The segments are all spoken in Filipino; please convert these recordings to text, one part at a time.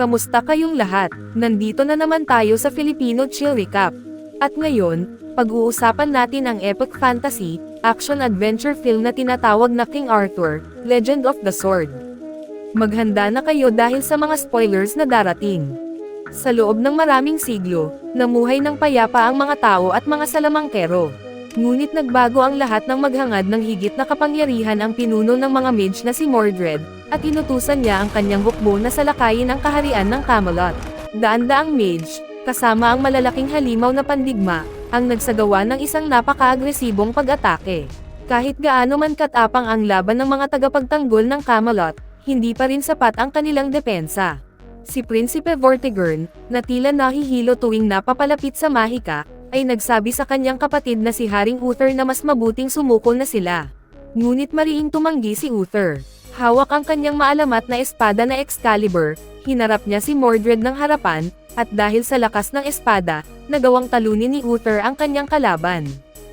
Kamusta kayong lahat? Nandito na naman tayo sa Filipino Chill Recap. At ngayon, pag-uusapan natin ang epic fantasy, action-adventure film na tinatawag na King Arthur, Legend of the Sword. Maghanda na kayo dahil sa mga spoilers na darating. Sa loob ng maraming siglo, namuhay ng payapa ang mga tao at mga salamangkero. Ngunit nagbago ang lahat ng maghangad ng higit na kapangyarihan ang pinuno ng mga mage na si Mordred, at inutusan niya ang kanyang hukbo na salakayin ang kaharian ng Camelot. Daan-daang mage, kasama ang malalaking halimaw na pandigma, ang nagsagawa ng isang napaka-agresibong pag-atake. Kahit gaano man katapang ang laban ng mga tagapagtanggol ng Camelot, hindi pa rin sapat ang kanilang depensa. Si Prinsipe Vortigern, na tila nahihilo tuwing napapalapit sa Mahika, ay nagsabi sa kanyang kapatid na si Haring Uther na mas mabuting sumukol na sila. Ngunit mariing tumanggi si Uther. Hawak ang kanyang maalamat na espada na Excalibur, hinarap niya si Mordred ng harapan, at dahil sa lakas ng espada, nagawang talunin ni Uther ang kanyang kalaban.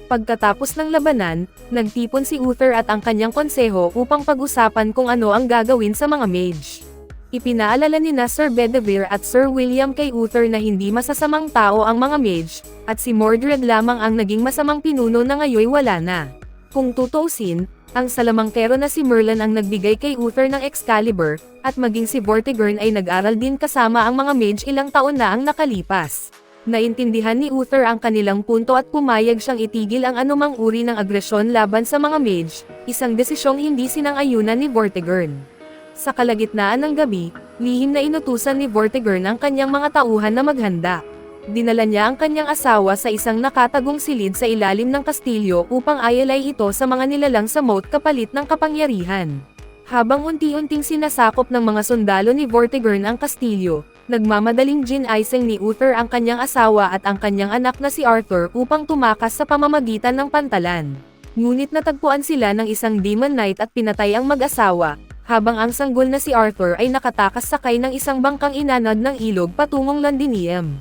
Pagkatapos ng labanan, nagtipon si Uther at ang kanyang konseho upang pag-usapan kung ano ang gagawin sa mga mage. Ipinaalala ni Sir Bedivere at Sir William kay Uther na hindi masasamang tao ang mga mage, at si Mordred lamang ang naging masamang pinuno na ngayoy wala na. Kung tutuusin, ang salamangkero na si Merlin ang nagbigay kay Uther ng Excalibur, at maging si Vortigern ay nag-aral din kasama ang mga mage ilang taon na ang nakalipas. Naintindihan ni Uther ang kanilang punto at pumayag siyang itigil ang anumang uri ng agresyon laban sa mga mage, isang desisyong hindi sinang-ayunan ni Vortigern. Sa kalagitnaan ng gabi, lihim na inutusan ni Vortigern ang kanyang mga tauhan na maghanda. Dinala niya ang kanyang asawa sa isang nakatagong silid sa ilalim ng kastilyo upang ayalay ito sa mga nilalang sa moat kapalit ng kapangyarihan. Habang unti-unting sinasakop ng mga sundalo ni Vortigern ang kastilyo, nagmamadaling ginaising ni Uther ang kanyang asawa at ang kanyang anak na si Arthur upang tumakas sa pamamagitan ng pantalan. Ngunit natagpuan sila ng isang demon knight at pinatay ang mag-asawa, habang ang sanggol na si Arthur ay nakatakas sakay ng isang bangkang inanod ng ilog patungong Londinium.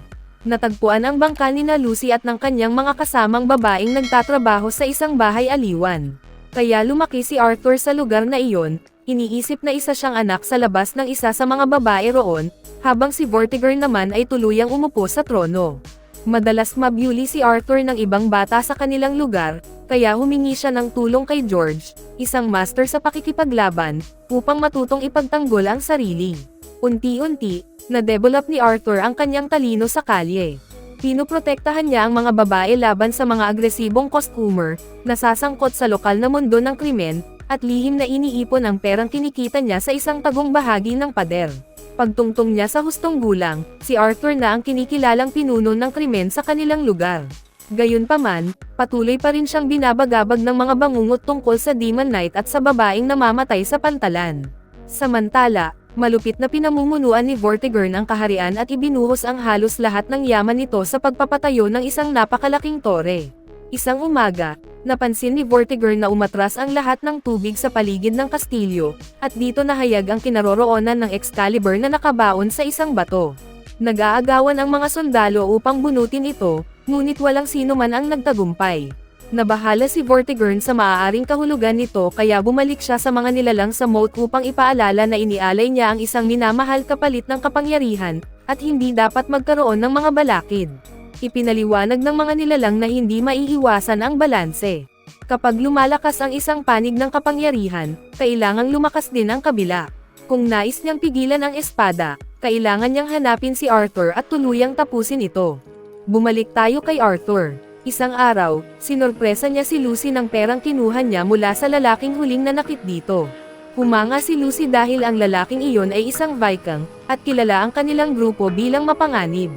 Natagpuan ang bangka ni Lucy at ng kanyang mga kasamang babaeng nagtatrabaho sa isang bahay aliwan. Kaya lumaki si Arthur sa lugar na iyon, iniisip na isa siyang anak sa labas ng isa sa mga babae roon, habang si Vortigern naman ay tuluyang umupo sa trono. Madalas mabuli si Arthur ng ibang bata sa kanilang lugar, kaya humingi siya ng tulong kay George, isang master sa pakikipaglaban, upang matutong ipagtanggol ang sarili. Unti-unti, na-develop ni Arthur ang kanyang talino sa kalye. Pinoprotektahan niya ang mga babae laban sa mga agresibong costumer, nasasangkot sa lokal na mundo ng krimen, at lihim na iniipon ang perang kinikita niya sa isang tagong bahagi ng pader. Pagtungtong niya sa hustong gulang, si Arthur na ang kinikilalang pinuno ng krimen sa kanilang lugar. Gayunpaman, patuloy pa rin siyang binabagabag ng mga bangungot tungkol sa Demon Knight at sa babaeng namamatay sa pantalan. Samantala, malupit na pinamumunuan ni Vortigern ang kaharian at ibinuhos ang halos lahat ng yaman nito sa pagpapatayo ng isang napakalaking tore. Isang umaga, napansin ni Vortigern na umatras ang lahat ng tubig sa paligid ng kastilyo, at dito nahayag ang kinaroroonan ng Excalibur na nakabaon sa isang bato. Nag-aagawan ang mga sundalo upang bunutin ito, ngunit walang sino man ang nagtagumpay. Nabahala si Vortigern sa maaaring kahulugan nito kaya bumalik siya sa mga nilalang sa moat upang ipaalala na inialay niya ang isang minamahal kapalit ng kapangyarihan, at hindi dapat magkaroon ng mga balakid. Ipinaliwanag ng mga nilalang na hindi maiiwasan ang balanse. Kapag lumalakas ang isang panig ng kapangyarihan, kailangang lumakas din ang kabila. Kung nais niyang pigilan ang espada, kailangan niyang hanapin si Arthur at tuluyang tapusin ito. Bumalik tayo kay Arthur. Isang araw, sinorpresa niya si Lucy ng perang kinuha niya mula sa lalaking huling nanakit dito. Humanga si Lucy dahil ang lalaking iyon ay isang Viking, at kilala ang kanilang grupo bilang mapanganib.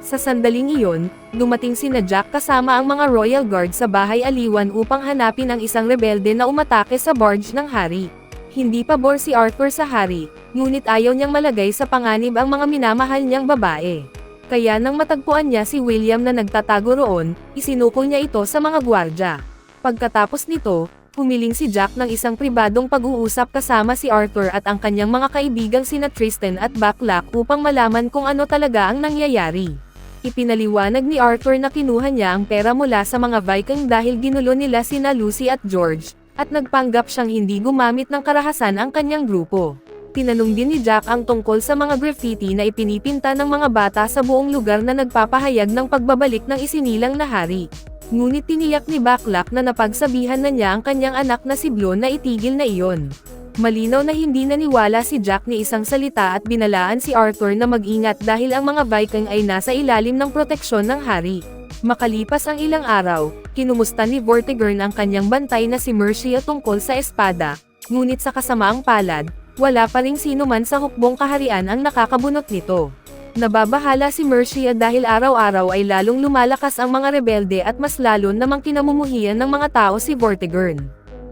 Sa sandaling iyon, dumating sina Jack kasama ang mga Royal Guard sa bahay aliwan upang hanapin ang isang rebelde na umatake sa barge ng hari. Hindi pabor si Arthur sa hari, ngunit ayaw niyang malagay sa panganib ang mga minamahal niyang babae. Kaya nang matagpuan niya si William na nagtatago roon, isinuko niya ito sa mga gwardya. Pagkatapos nito, humiling si Jack ng isang pribadong pag-uusap kasama si Arthur at ang kanyang mga kaibigang sina Tristan at Backlack upang malaman kung ano talaga ang nangyayari. Ipinaliwanag ni Arthur na kinuha niya ang pera mula sa mga Viking dahil ginulo nila sina Lucy at George, at nagpanggap siyang hindi gumamit ng karahasan ang kanyang grupo. Tinanong din ni Jack ang tungkol sa mga graffiti na ipinipinta ng mga bata sa buong lugar na nagpapahayag ng pagbabalik ng isinilang na hari. Ngunit tiniyak ni Backlack na napagsabihan na niya ang kanyang anak na si Blue na itigil na iyon. Malinaw na hindi naniwala si Jack ni isang salita at binalaan si Arthur na mag-ingat dahil ang mga Viking ay nasa ilalim ng proteksyon ng hari. Makalipas ang ilang araw, kinumusta ni Vortigern ang kanyang bantay na si Mercia tungkol sa espada, ngunit sa kasamaang palad, wala pa ring sino man sa hukbong kaharian ang nakakabunot nito. Nababahala si Mercia dahil araw-araw ay lalong lumalakas ang mga rebelde at mas lalo namang kinamumuhian ng mga tao si Vortigern.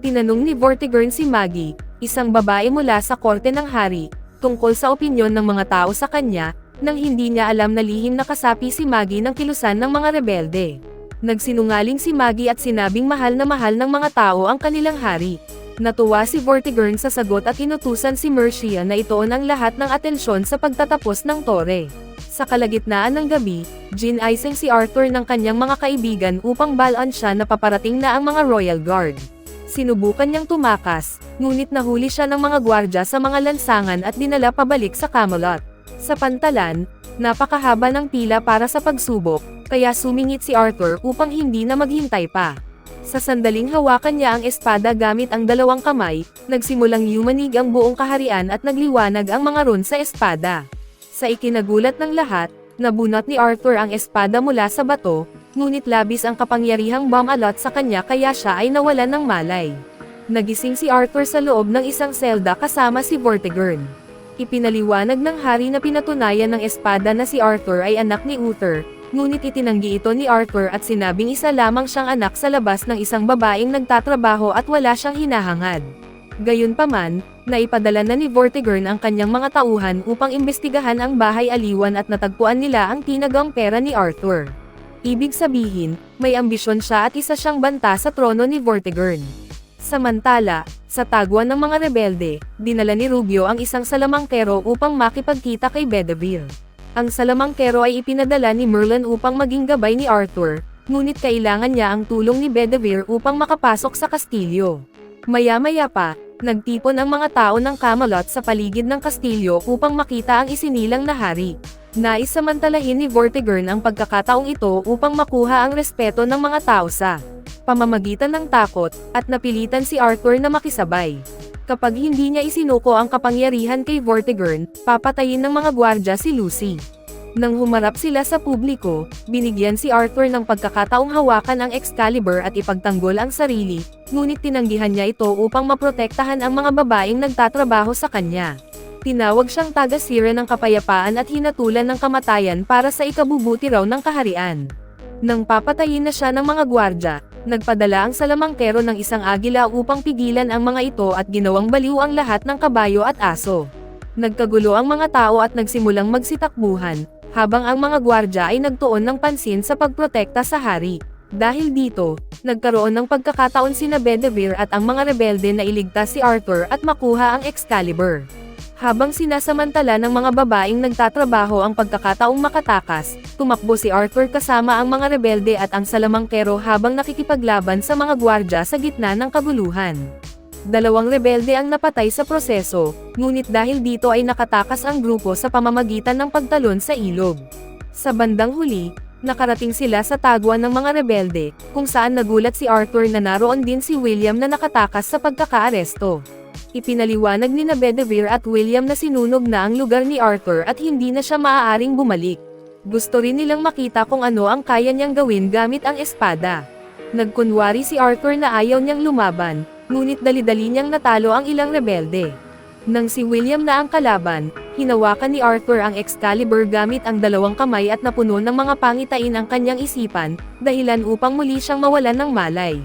Tinanong ni Vortigern si Maggie, isang babae mula sa korte ng hari, tungkol sa opinyon ng mga tao sa kanya, nang hindi niya alam na lihim na kasapi si Maggie ng kilusan ng mga rebelde. Nagsinungaling si Maggie at sinabing mahal ng mga tao ang kanilang hari. Natuwa si Vortigern sa sagot at inutusan si Mercia na ituon ang lahat ng atensyon sa pagtatapos ng tore. Sa kalagitnaan ng gabi, ginising si Arthur ng kanyang mga kaibigan upang balaan siya na paparating na ang mga Royal Guard. Sinubukan niyang tumakas, ngunit nahuli siya ng mga gwardya sa mga lansangan at dinala pabalik sa Camelot. Sa pantalan, napakahaba ng pila para sa pagsubok, kaya sumingit si Arthur upang hindi na maghintay pa. Sa sandaling hawakan niya ang espada gamit ang dalawang kamay, nagsimulang yumanig ang buong kaharian at nagliwanag ang mga rune sa espada. Sa ikinagulat ng lahat, nabunot ni Arthur ang espada mula sa bato, ngunit labis ang kapangyarihang bumalot sa kanya kaya siya ay nawalan ng malay. Nagising si Arthur sa loob ng isang selda kasama si Vortigern. Ipinaliwanag ng hari na pinatunayan ng espada na si Arthur ay anak ni Uther, ngunit itinanggi ito ni Arthur at sinabing isa lamang siyang anak sa labas ng isang babaeng nagtatrabaho at wala siyang hinahangad. Gayunpaman, naipadala na ni Vortigern ang kanyang mga tauhan upang imbestigahan ang bahay aliwan at natagpuan nila ang tinagang pera ni Arthur. Ibig sabihin, may ambisyon siya at isa siyang banta sa trono ni Vortigern. Samantala, sa tagwan ng mga rebelde, dinala ni Rubio ang isang salamangkero upang makipagkita kay Bedivere. Ang salamangkero ay ipinadala ni Merlin upang maging gabay ni Arthur, ngunit kailangan niya ang tulong ni Bedivere upang makapasok sa kastilyo. Maya-maya pa, nagtipon ang mga tao ng Camelot sa paligid ng kastilyo upang makita ang isinilang na hari. Nais samantalahin ni Vortigern ang pagkakataong ito upang makuha ang respeto ng mga tao sa pamamagitan ng takot, at napilitan si Arthur na makisabay. Kapag hindi niya isinuko ang kapangyarihan kay Vortigern, papatayin ng mga gwardya si Lucy. Nang humarap sila sa publiko, binigyan si Arthur ng pagkakataong hawakan ang Excalibur at ipagtanggol ang sarili, ngunit tinanggihan niya ito upang maprotektahan ang mga babaeng nagtatrabaho sa kanya. Tinawag siyang taga-sira ng kapayapaan at hinatulan ng kamatayan para sa ikabubuti raw ng kaharian. Nang papatayin na siya ng mga gwardya, nagpadala ang salamangkero ng isang agila upang pigilan ang mga ito at ginawang baliw ang lahat ng kabayo at aso. Nagkagulo ang mga tao at nagsimulang magsitakbuhan, habang ang mga gwardya ay nagtuon ng pansin sa pagprotekta sa hari. Dahil dito, nagkaroon ng pagkakataon sina Bedivere at ang mga rebelde na iligtas si Arthur at makuha ang Excalibur. Habang sinasamantala ng mga babaeng nagtatrabaho ang pagkakataong makatakas, tumakbo si Arthur kasama ang mga rebelde at ang salamangkero habang nakikipaglaban sa mga gwardya sa gitna ng kaguluhan. 2 rebelde ang napatay sa proseso, ngunit dahil dito ay nakatakas ang grupo sa pamamagitan ng pagtalon sa ilog. Sa bandang huli, nakarating sila sa tagwan ng mga rebelde, kung saan nagulat si Arthur na naroon din si William na nakatakas sa pagkakaaresto. Ipinaliwanag ni Bedivere at William na sinunog na ang lugar ni Arthur at hindi na siya maaaring bumalik. Gusto rin nilang makita kung ano ang kaya niyang gawin gamit ang espada. Nagkunwari si Arthur na ayaw niyang lumaban, ngunit dali-dali niyang natalo ang ilang rebelde. Nang si William na ang kalaban, hinawakan ni Arthur ang Excalibur gamit ang 2 kamay at napuno ng mga pangitain ang kanyang isipan, dahilan upang muli siyang mawalan ng malay.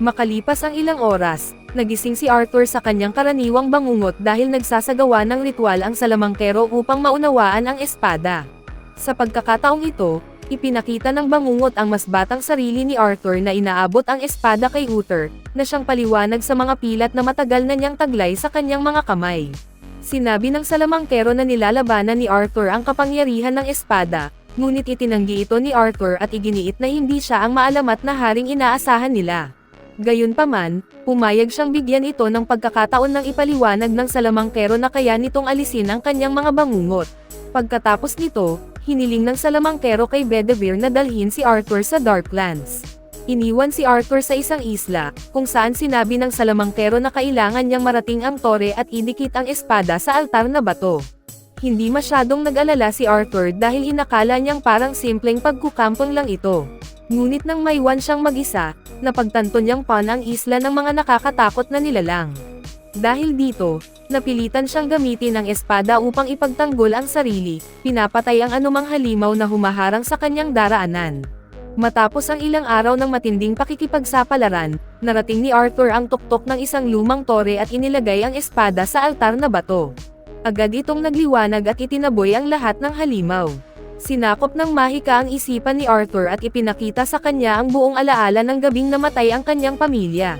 Makalipas ang ilang oras, nagising si Arthur sa kanyang karaniwang bangungot dahil nagsasagawa ng ritual ang salamangkero upang maunawaan ang espada. Sa pagkakataong ito, ipinakita ng bangungot ang mas batang sarili ni Arthur na inaabot ang espada kay Uther, na siyang paliwanag sa mga pilat na matagal na niyang taglay sa kanyang mga kamay. Sinabi ng salamangkero na nilalabanan ni Arthur ang kapangyarihan ng espada, ngunit itinanggi ito ni Arthur at iginiit na hindi siya ang maalamat na haring inaasahan nila. Gayunpaman, pumayag siyang bigyan ito ng pagkakataon ng ipaliwanag ng salamangkero na kaya nitong alisin ang kanyang mga bangungot. Pagkatapos nito, hiniling ng salamangkero kay Bedivere na dalhin si Arthur sa Darklands. Iniwan si Arthur sa isang isla, kung saan sinabi ng salamangkero na kailangan niyang marating ang tore at idikit ang espada sa altar na bato. Hindi masyadong nag-alala si Arthur dahil inakala niyang parang simpleng pagkukampong lang ito. Ngunit nang maiwan siyang mag-isa, napagtanto niyang ang isla ng mga nakakatakot na nilalang. Dahil dito, napilitan siyang gamitin ang espada upang ipagtanggol ang sarili, pinapatay ang anumang halimaw na humaharang sa kanyang daraanan. Matapos ang ilang araw ng matinding pakikipagsapalaran, narating ni Arthur ang tuktok ng isang lumang tore at inilagay ang espada sa altar na bato. Agad itong nagliwanag at itinaboy ang lahat ng halimaw. Sinakop ng mahika ang isipan ni Arthur at ipinakita sa kanya ang buong alaala ng gabing namatay ang kanyang pamilya.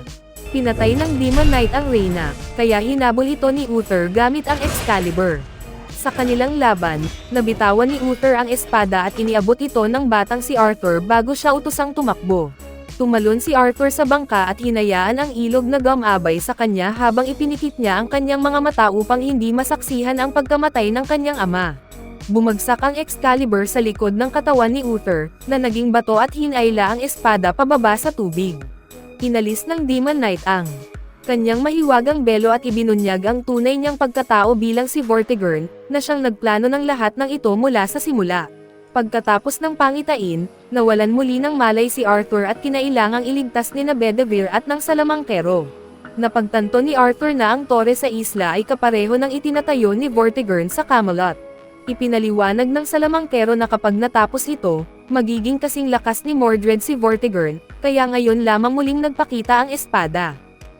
Pinatay ng Demon Knight ang Reyna, kaya hinabol ito ni Uther gamit ang Excalibur. Sa kanilang laban, nabitawan ni Uther ang espada at iniabot ito ng batang si Arthur bago siya utosang tumakbo. Tumalon si Arthur sa bangka at hinayaan ang ilog na gumabay sa kanya habang ipinikit niya ang kanyang mga mata upang hindi masaksihan ang pagkamatay ng kanyang ama. Bumagsak ang Excalibur sa likod ng katawan ni Uther, na naging bato at hinayla ang espada pababa sa tubig. Inalis ng Demon Knight ang kanyang mahiwagang belo at ibinunyag ang tunay niyang pagkatao bilang si Vortigern, na siyang nagplano ng lahat ng ito mula sa simula. Pagkatapos ng pangitain, nawalan muli ng malay si Arthur at kinailangang iligtas ni Bedivere at ng salamangkero. Napagtanto ni Arthur na ang tore sa isla ay kapareho ng itinatayo ni Vortigern sa Camelot. Ipinaliwanag ng salamangkero na kapag natapos ito, magiging kasing lakas ni Mordred si Vortigern, kaya ngayon lamang muling nagpakita ang espada.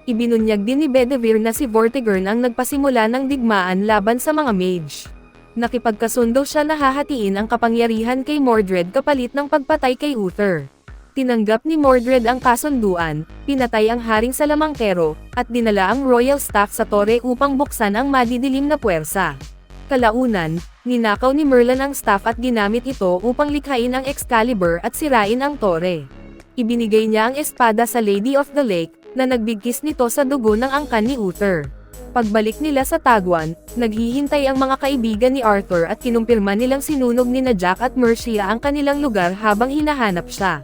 Ibinunyag din ni Bedivere na si Vortigern ang nagpasimula ng digmaan laban sa mga mage. Nakipagkasundo siya na hahatiin ang kapangyarihan kay Mordred kapalit ng pagpatay kay Uther. Tinanggap ni Mordred ang kasunduan, pinatay ang haring salamangkero, at dinala ang royal staff sa tore upang buksan ang madidilim na puwersa. Kalaunan, ninakaw ni Merlin ang staff at ginamit ito upang likhain ang Excalibur at sirain ang tore. Ibinigay niya ang espada sa Lady of the Lake, na nagbigkis nito sa dugo ng angkan ni Uther. Pagbalik nila sa Tagwan, naghihintay ang mga kaibigan ni Arthur at kinumpirma nilang sinunog ni Jack at Mercia ang kanilang lugar habang hinahanap siya.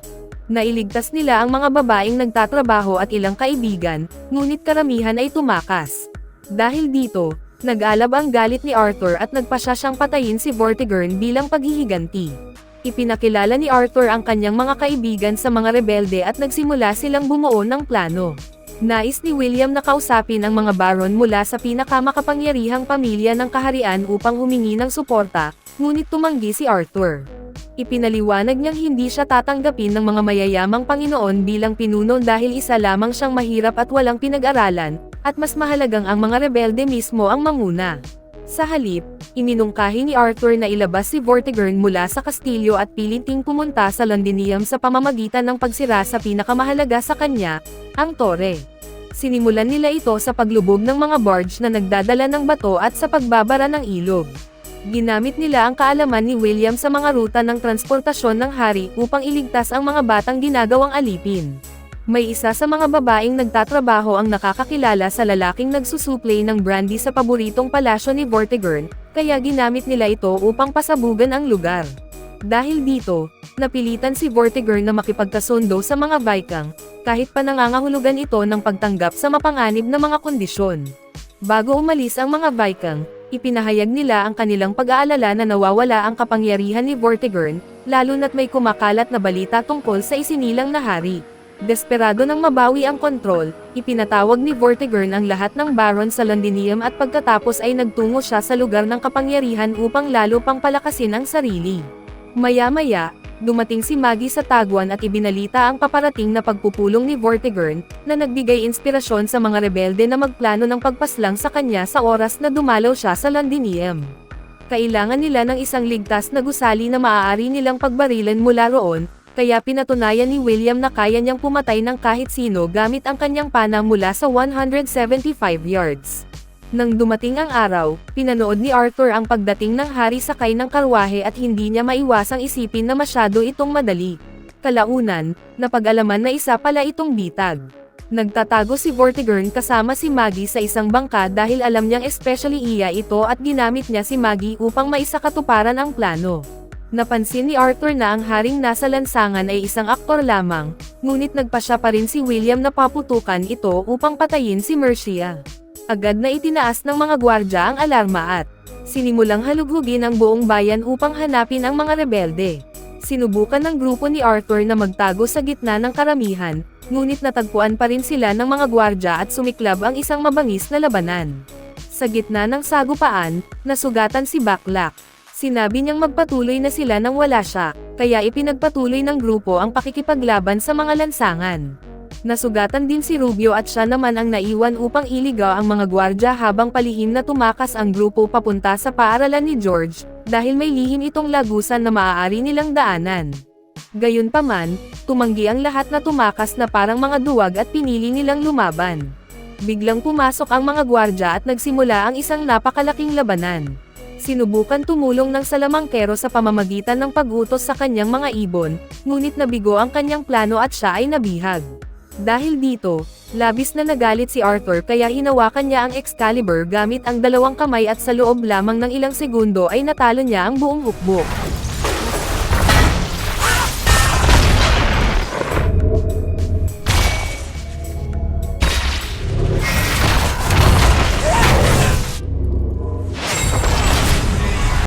Nailigtas nila ang mga babaeng nagtatrabaho at ilang kaibigan, ngunit karamihan ay tumakas. Dahil dito, nag-alab ang galit ni Arthur at nagpasya siyang patayin si Vortigern bilang paghihiganti. Ipinakilala ni Arthur ang kanyang mga kaibigan sa mga rebelde at nagsimula silang bumuo ng plano. Nais ni William na kausapin ang mga baron mula sa pinakamakapangyarihang pamilya ng kaharian upang humingi ng suporta, ngunit tumanggi si Arthur. Ipinaliwanag niyang hindi siya tatanggapin ng mga mayayamang Panginoon bilang pinuno dahil isa lamang siyang mahirap at walang pinag-aralan, at mas mahalagang ang mga rebelde mismo ang manguna. Sa halip, iminungkahi ni Arthur na ilabas si Vortigern mula sa kastilyo at piliting pumunta sa Londinium sa pamamagitan ng pagsira sa pinakamahalaga sa kanya, ang tore. Sinimulan nila ito sa paglubog ng mga barge na nagdadala ng bato at sa pagbabara ng ilog. Ginamit nila ang kaalaman ni William sa mga ruta ng transportasyon ng hari upang iligtas ang mga batang ginagawang alipin. May isa sa mga babaeng nagtatrabaho ang nakakakilala sa lalaking nagsusuplay ng brandy sa paboritong palasyo ni Vortigern, kaya ginamit nila ito upang pasabugan ang lugar. Dahil dito, napilitan si Vortigern na makipagkasundo sa mga Vikings, kahit pa nangangahulugan ito ng pagtanggap sa mapanganib na mga kondisyon. Bago umalis ang mga Vikings, ipinahayag nila ang kanilang pag-aalala na nawawala ang kapangyarihan ni Vortigern, lalo na't may kumakalat na balita tungkol sa isinilang na hari. Desperado nang mabawi ang kontrol, ipinatawag ni Vortigern ang lahat ng baron sa Londinium at pagkatapos ay nagtungo siya sa lugar ng kapangyarihan upang lalo pang palakasin ang sarili. Maya-maya, dumating si Maggie sa Tagwan at ibinalita ang paparating na pagpupulong ni Vortigern, na nagbigay inspirasyon sa mga rebelde na magplano ng pagpaslang sa kanya sa oras na dumalaw siya sa Londinium. Kailangan nila ng isang ligtas na gusali na maaari nilang pagbarilan mula roon, kaya pinatunayan ni William na kaya niyang pumatay ng kahit sino gamit ang kanyang pana mula sa 175 yards. Nang dumating ang araw, pinanood ni Arthur ang pagdating ng hari sakay ng karwahe at hindi niya maiwasang isipin na masyado itong madali. Kalaunan, napag-alaman na isa pala itong bitag. Nagtatago si Vortigern kasama si Maggie sa isang bangka dahil alam niyang especially iya ito at ginamit niya si Maggie upang maisakatuparan ang plano. Napansin ni Arthur na ang haring nasa lansangan ay isang aktor lamang, ngunit nagpasya pa rin si William na paputukan ito upang patayin si Mercia. Agad na itinaas ng mga gwardya ang alarma at sinimulang halughugin ang buong bayan upang hanapin ang mga rebelde. Sinubukan ng grupo ni Arthur na magtago sa gitna ng karamihan, ngunit natagpuan pa rin sila ng mga gwardya at sumiklab ang isang mabangis na labanan. Sa gitna ng sagupaan, nasugatan si Baklak. Sinabi niyang magpatuloy na sila nang wala siya, kaya ipinagpatuloy ng grupo ang pakikipaglaban sa mga lansangan. Nasugatan din si Rubio at siya naman ang naiwan upang iligaw ang mga gwardya habang palihim na tumakas ang grupo papunta sa paaralan ni George, dahil may lihim itong lagusan na maaari nilang daanan. Gayunpaman, tumanggi ang lahat na tumakas na parang mga duwag at pinili nilang lumaban. Biglang pumasok ang mga gwardya at nagsimula ang isang napakalaking labanan. Sinubukan tumulong ng salamangkero sa pamamagitan ng pag-utos sa kanyang mga ibon, ngunit nabigo ang kanyang plano at siya ay nabihag. Dahil dito, labis na nagalit si Arthur kaya hinawakan niya ang Excalibur gamit ang dalawang kamay at sa loob lamang ng ilang segundo ay natalo niya ang buong hukbo.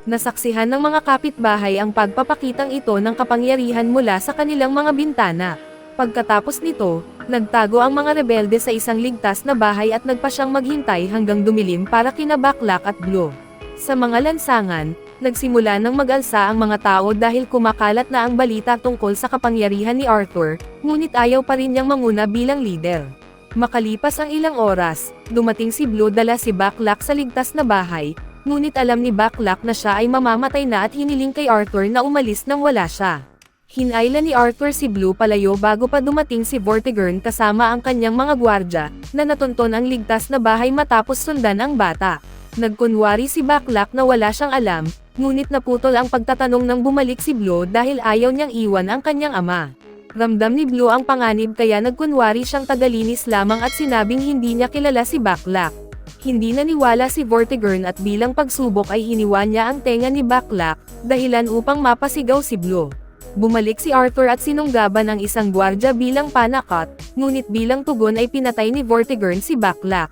Nasaksihan ng mga kapitbahay ang pagpapakitang ito ng kapangyarihan mula sa kanilang mga bintana. Pagkatapos nito, nagtago ang mga rebelde sa isang ligtas na bahay at nagpasyang maghintay hanggang dumilim para kina Baklak at Blue. Sa mga lansangan, nagsimula ng mag-alsa ang mga tao dahil kumakalat na ang balita tungkol sa kapangyarihan ni Arthur, ngunit ayaw pa rin niyang manguna bilang leader. Makalipas ang ilang oras, dumating si Blue dala si Baklak sa ligtas na bahay, ngunit alam ni Baklak na siya ay mamamatay na at hiniling kay Arthur na umalis nang wala siya. Hinayla ni Arthur si Blue palayo bago pa dumating si Vortigern kasama ang kanyang mga gwardya, na natunton ang ligtas na bahay matapos sundan ang bata. Nagkunwari si Baklak na wala siyang alam, ngunit naputol ang pagtatanong nang bumalik si Blue dahil ayaw niyang iwan ang kanyang ama. Ramdam ni Blue ang panganib kaya nagkunwari siyang tagalinis lamang at sinabing hindi niya kilala si Baklak. Hindi naniwala si Vortigern at bilang pagsubok ay hiniwa niya ang tenga ni Baklak, dahilan upang mapasigaw si Blue. Bumalik si Arthur at sinunggaban ang isang gwardya bilang panakot, ngunit bilang tugon ay pinatay ni Vortigern si Baklak.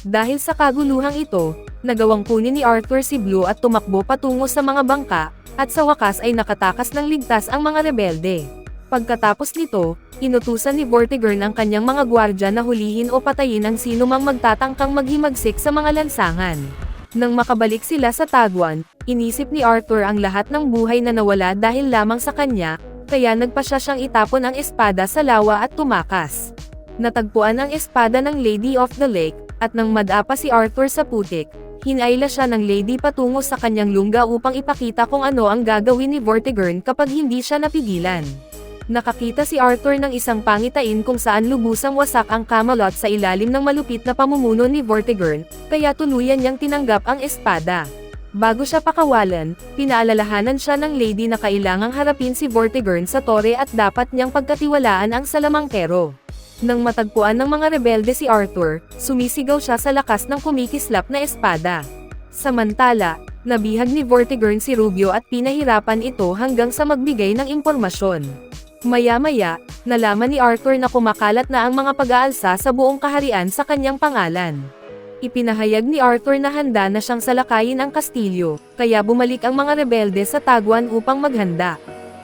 Dahil sa kaguluhang ito, nagawang kunin ni Arthur si Blue at tumakbo patungo sa mga bangka, at sa wakas ay nakatakas ng ligtas ang mga rebelde. Pagkatapos nito, inutusan ni Vortigern ang kanyang mga gwardya na hulihin o patayin ang sinumang magtatangkang maghimagsik sa mga lansangan. Nang makabalik sila sa tagwan, inisip ni Arthur ang lahat ng buhay na nawala dahil lamang sa kanya, kaya nagpasya siyang itapon ang espada sa lawa at tumakas. Natagpuan ang espada ng Lady of the Lake, at nang madapa si Arthur sa putik, hinayla siya ng lady patungo sa kanyang lungga upang ipakita kung ano ang gagawin ni Vortigern kapag hindi siya napigilan. Nakakita si Arthur ng isang pangitain kung saan lubusang wasak ang Camelot sa ilalim ng malupit na pamumuno ni Vortigern, kaya tuluyan niyang tinanggap ang espada. Bago siya pakawalan, pinaalalahanan siya ng lady na kailangang harapin si Vortigern sa tore at dapat niyang pagkatiwalaan ang salamangkero. Nang matagpuan ng mga rebelde si Arthur, sumisigaw siya sa lakas ng kumikislap na espada. Samantala, nabihag ni Vortigern si Rubio at pinahirapan ito hanggang sa magbigay ng impormasyon. Maya-maya, nalaman ni Arthur na kumakalat na ang mga pag-aalsa sa buong kaharian sa kanyang pangalan. Ipinahayag ni Arthur na handa na siyang salakayin ang kastilyo, kaya bumalik ang mga rebelde sa tagwan upang maghanda.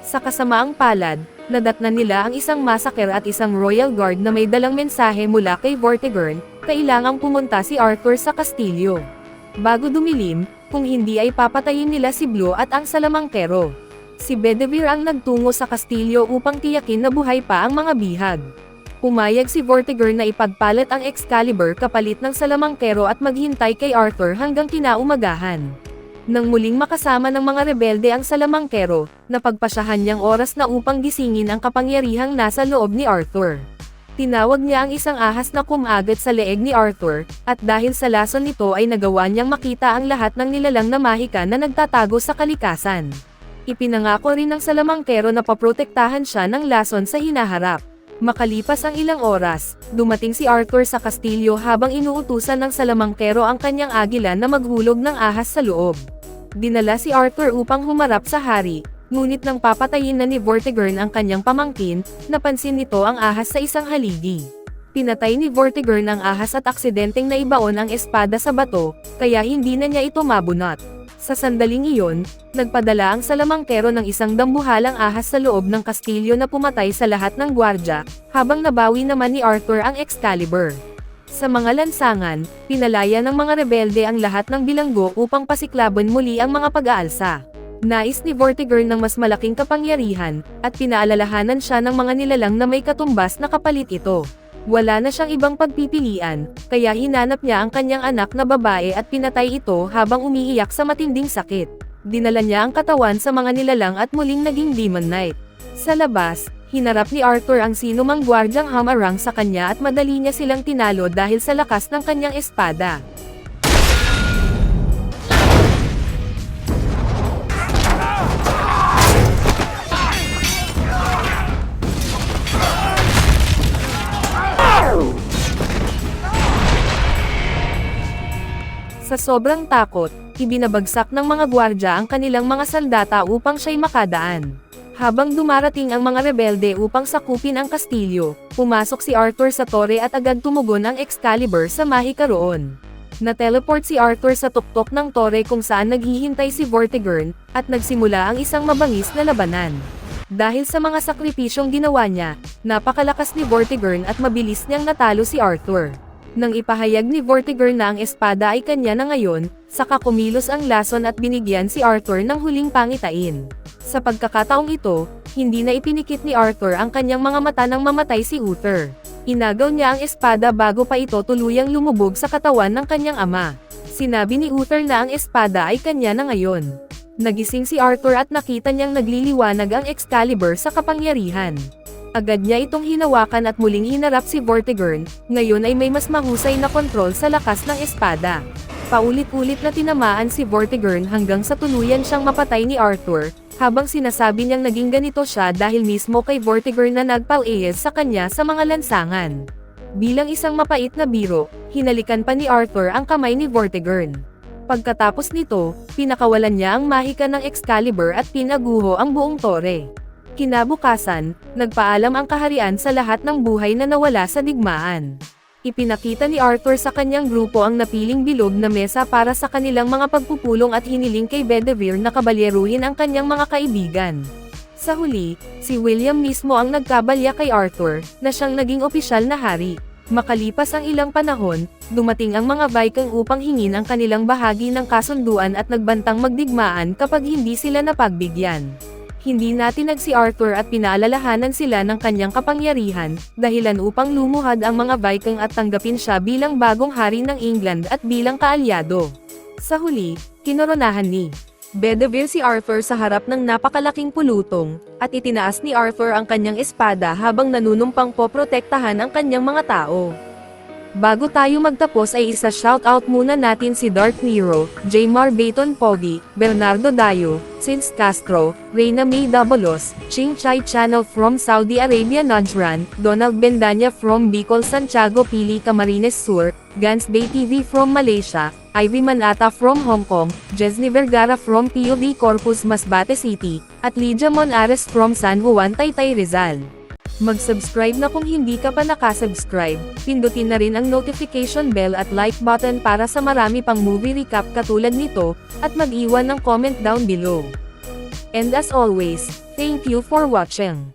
Sa kasamaang palad, nadatnan nila ang isang massacre at isang royal guard na may dalang mensahe mula kay Vortigern, kailangang pumunta si Arthur sa kastilyo. Bago dumilim, kung hindi ay papatayin nila si Blue at ang salamangkero. Si Bedivere ang nagtungo sa kastilyo upang tiyakin na buhay pa ang mga bihag. Pumayag si Vortigern na ipagpalit ang Excalibur kapalit ng salamangkero at maghintay kay Arthur hanggang kinaumagahan. Nang muling makasama ng mga rebelde ang salamangkero, napagpasyahan niyang oras na upang gisingin ang kapangyarihang nasa loob ni Arthur. Tinawag niya ang isang ahas na kumagat sa leeg ni Arthur, at dahil sa lason nito ay nagawa niyang makita ang lahat ng nilalang na mahika na nagtatago sa kalikasan. Ipinangako rin ng salamangkero na paprotektahan siya ng lason sa hinaharap. Makalipas ang ilang oras, dumating si Arthur sa kastilyo habang inuutusan ng salamangkero ang kanyang agila na maghulog ng ahas sa loob. Dinala si Arthur upang humarap sa hari, ngunit nang papatayin na ni Vortigern ang kanyang pamangkin, napansin nito ang ahas sa isang haligi. Pinatay ni Vortigern ang ahas at aksidenteng naibaon ang espada sa bato, kaya hindi na niya ito mabunot. Sa sandaling iyon, nagpadala ang salamangkero ng isang dambuhalang ahas sa loob ng kastilyo na pumatay sa lahat ng gwardya, habang nabawi naman ni Arthur ang Excalibur. Sa mga lansangan, pinalaya ng mga rebelde ang lahat ng bilanggo upang pasiklaban muli ang mga pag-aalsa. Nais ni Vortigern ng mas malaking kapangyarihan, at pinaalalahanan siya ng mga nilalang na may katumbas na kapalit ito. Wala na siyang ibang pagpipilian, kaya hinanap niya ang kanyang anak na babae at pinatay ito habang umiiyak sa matinding sakit. Dinala niya ang katawan sa mga nilalang at muling naging Demon Knight. Sa labas, hinarap ni Arthur ang sinumang gwardyang hamarang sa kanya at madali niya silang tinalo dahil sa lakas ng kanyang espada. Sa sobrang takot, ibinabagsak ng mga gwardya ang kanilang mga sandata upang siya'y makadaan. Habang dumarating ang mga rebelde upang sakupin ang kastilyo, pumasok si Arthur sa tore at agad tumugon ang Excalibur sa mahika roon. Na-teleport si Arthur sa tuktok ng tore kung saan naghihintay si Vortigern, at nagsimula ang isang mabangis na labanan. Dahil sa mga sakripisyong ginawa niya, napakalakas ni Vortigern at mabilis niyang natalo si Arthur. Nang ipahayag ni Vortigern na ang espada ay kanya na ngayon, saka kumilos ang lason at binigyan si Arthur ng huling pangitain. Sa pagkakataong ito, hindi na ipinikit ni Arthur ang kanyang mga mata nang mamatay si Uther. Inagaw niya ang espada bago pa ito tuluyang lumubog sa katawan ng kanyang ama. Sinabi ni Uther na ang espada ay kanya na ngayon. Nagising si Arthur at nakita niyang nagliliwanag ang Excalibur sa kapangyarihan. Agad niya itong hinawakan at muling hinarap si Vortigern, ngayon ay may mas mahusay na kontrol sa lakas ng espada. Paulit-ulit na tinamaan si Vortigern hanggang sa tuluyan siyang mapatay ni Arthur, habang sinasabi niyang naging ganito siya dahil mismo kay Vortigern na nagpal-ayes sa kanya sa mga lansangan. Bilang isang mapait na biro, hinalikan pa ni Arthur ang kamay ni Vortigern. Pagkatapos nito, pinakawalan niya ang mahika ng Excalibur at pinaguho ang buong tore. Kinabukasan, nagpaalam ang kaharian sa lahat ng buhay na nawala sa digmaan. Ipinakita ni Arthur sa kanyang grupo ang napiling bilog na mesa para sa kanilang mga pagpupulong at hiniling kay Bedivere na kabalyeruhin ang kanyang mga kaibigan. Sa huli, si William mismo ang nagkabalya kay Arthur, na siyang naging opisyal na hari. Makalipas ang ilang panahon, dumating ang mga Viking upang hingin ang kanilang bahagi ng kasunduan at nagbantang magdigmaan kapag hindi sila napagbigyan. Hindi natinag si Arthur at pinaalalahanan sila ng kanyang kapangyarihan, dahilan upang lumuhad ang mga Viking at tanggapin siya bilang bagong hari ng England at bilang kaalyado. Sa huli, kinoronahan ni Bedivere si Arthur sa harap ng napakalaking pulutong, at itinaas ni Arthur ang kanyang espada habang nanunumpang poprotektahan ang kanyang mga tao. Bago tayo magtapos ay isa-shoutout muna natin si Dark Nero, Jaymar Bayton Pogi, Bernardo Dayo, Sins Castro, Reyna May Dabalos, Ching Chai Channel from Saudi Arabia Najran, Donald Bendanya from Bicol Santiago Pili Camarines Sur, Gans Bay TV from Malaysia, Ivy Manata from Hong Kong, Jesny Vergara from POV Corpus Masbate City, at Lydia Monares from San Juan Taytay Rizal. Mag-subscribe na kung hindi ka pa nakasubscribe, pindutin na rin ang notification bell at like button para sa marami pang movie recap katulad nito, at mag-iwan ng comment down below. And as always, thank you for watching.